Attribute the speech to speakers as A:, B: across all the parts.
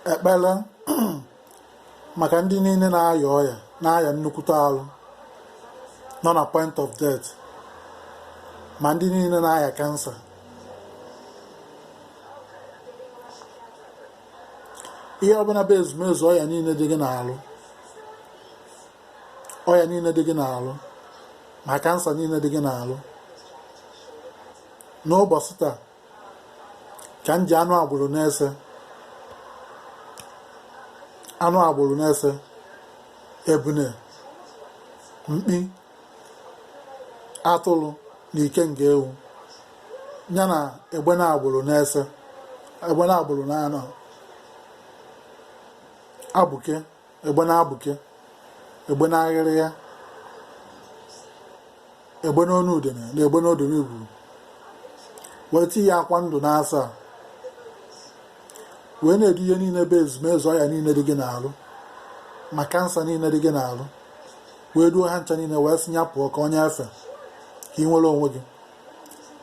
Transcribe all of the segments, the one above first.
A: ekpere maka ndị niile na-aya ọya na-aya nnukwute arụ nọ na point of death, ma ndị niile na-aya kansa. Ihe ọbụla bụ ezumezu ọya niile dị gị n'alụ, ọya niile dị gị n'alụ ma kansa niile dị gị n'alụ, n'ụbọchị taa ka m ji anụ agbụrụ na-ese ebune, mkpi, atụrụ na ikenga ewu ya na egbe na agbụrụ na anọ abụke, egbe na abụke, egbe na aghịrịgha, egbe na onu udene na egbe na odoro igwu, wee tinye akwa ndụ na asaa, wee na-edu ihe niile bụ ezumezu ọya niile dị gị n'alụ ma kansa niile dị gị n'alụ, wee duo ha ncha niile wee sị ya pụọ ka onye efe ka ị nwere onwe gị.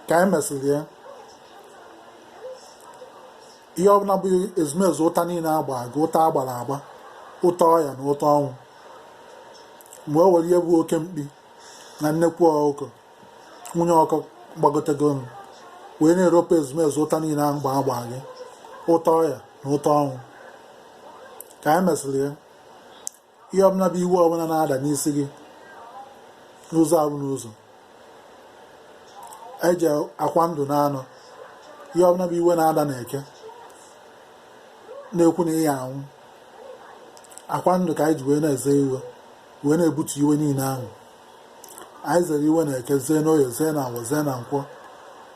A: Ka anyị mesịrị ya, ihe ọbụla bụ ezumezu ụta niile agba gị, ụta agbara agba, ụta ọya na ụta ọnwụ, mgbe o were ihe bụ oke mkpi na nnekwu ọkụkọ nwunye ọkụ gbagotego m, wee na-eropu ezumezu ụta niile ahụ agba gị, ụta ọya na ụta ọnwụ. Ka anyị mesịrị ya, ihe ọbụla bụ iwu ọbụla na-ada n'isi gị n'ụzọ abụ n'ụzọ eji akwa ndụ na anọ, ihe ọbụla bụ iwe na-ada n'eke na-ekwu na ihe anwụ, akwa ndụ ka anyị ji wee na-eze iwe, wee na-ebutu iwe niile ahụ. Anyị zere iwe na eke, zee n'oye, zee na awọ, zee na nkwọ,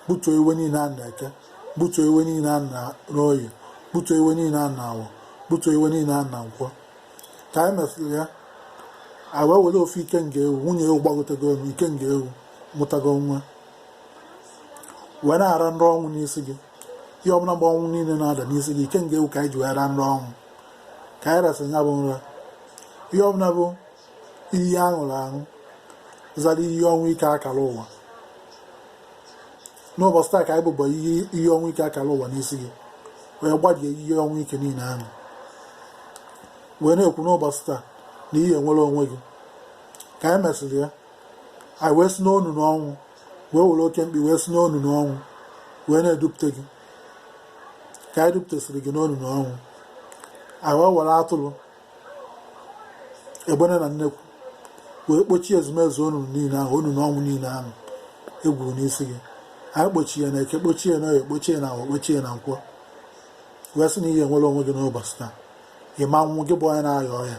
A: butuo iwe niile ahụ na eke, butuo iwe niile ahụ n'oye, butuo iwe niile ahụ na awọ, butuo iwe niile ahụ na nkwọ. Ka anyị mesịrị ya, anyị wee were ofu ike nga ewu, nwunye ewu gbagotego m, ike nga ewu mụtago nwa, wee na-ara nrọ ọnwụ n'isi gị. Ihe ọbụla gba ọnwụ niile na-ada n'isi gị, ike nga ewu ka anyị ji wee ra nrọ ọnwụ, ka anyị resịrị ya bụ nra. Ihe ọbụla bụ iyi aṅụrụ aṅụ zara iyi ọnwụ ike akara ụwa, n'ụbọchị taa ka anyị bụbọ iyi ọnwụ ike akara ụwa n'isi gị, wee gbadie iyi ọnwụ ike niile ahụ, wee na-ekwu n'ụbọchị taa na ihe nwere onwe gị. Ka anyị mesịrị ya, anyị wee si n'onu n'ọnwụ, wee were oke mkpi wee si n'onu n'ọnwụ wee na-edupụta gị. Ka anyị dupụtasịrị gị n'onu n'ọnwụ, anyị wee were atụrụ, egbene na nnekwu wee kpochie ezumezu onunu niile ahụ, onunu ọnwụ niile ahụ egwuru n'isi gị. Anyị kpochie na eke, kpochie na oye, kpochie na awọ, kpochie na nkwọ, wee sị na ihe nwere onwe gị n'ụbọchị taa. Ịma nwụ gị bụ onye na-aya ọya,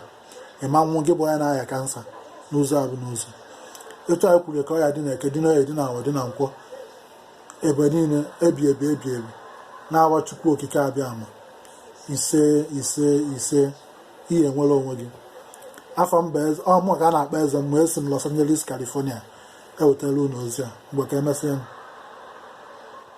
A: ịma nwụ gị bụ onye na-aya kansa n'ụzọ abụ n'ụzọ. Etu anyị kwuru ka ọya dị na eke, dị n'oye, dị na awọ, dị na nkwọ, ebe niile ebi ebi na-awa Chukwu okike abịa ama ise ise ise, ihe nwere onwe gị. Afọ mba ọmụ ka a na-akpọ Ezemmuo, esi m Los Angeles, California ewetara unu ozi a. Mgbe ka emesịa.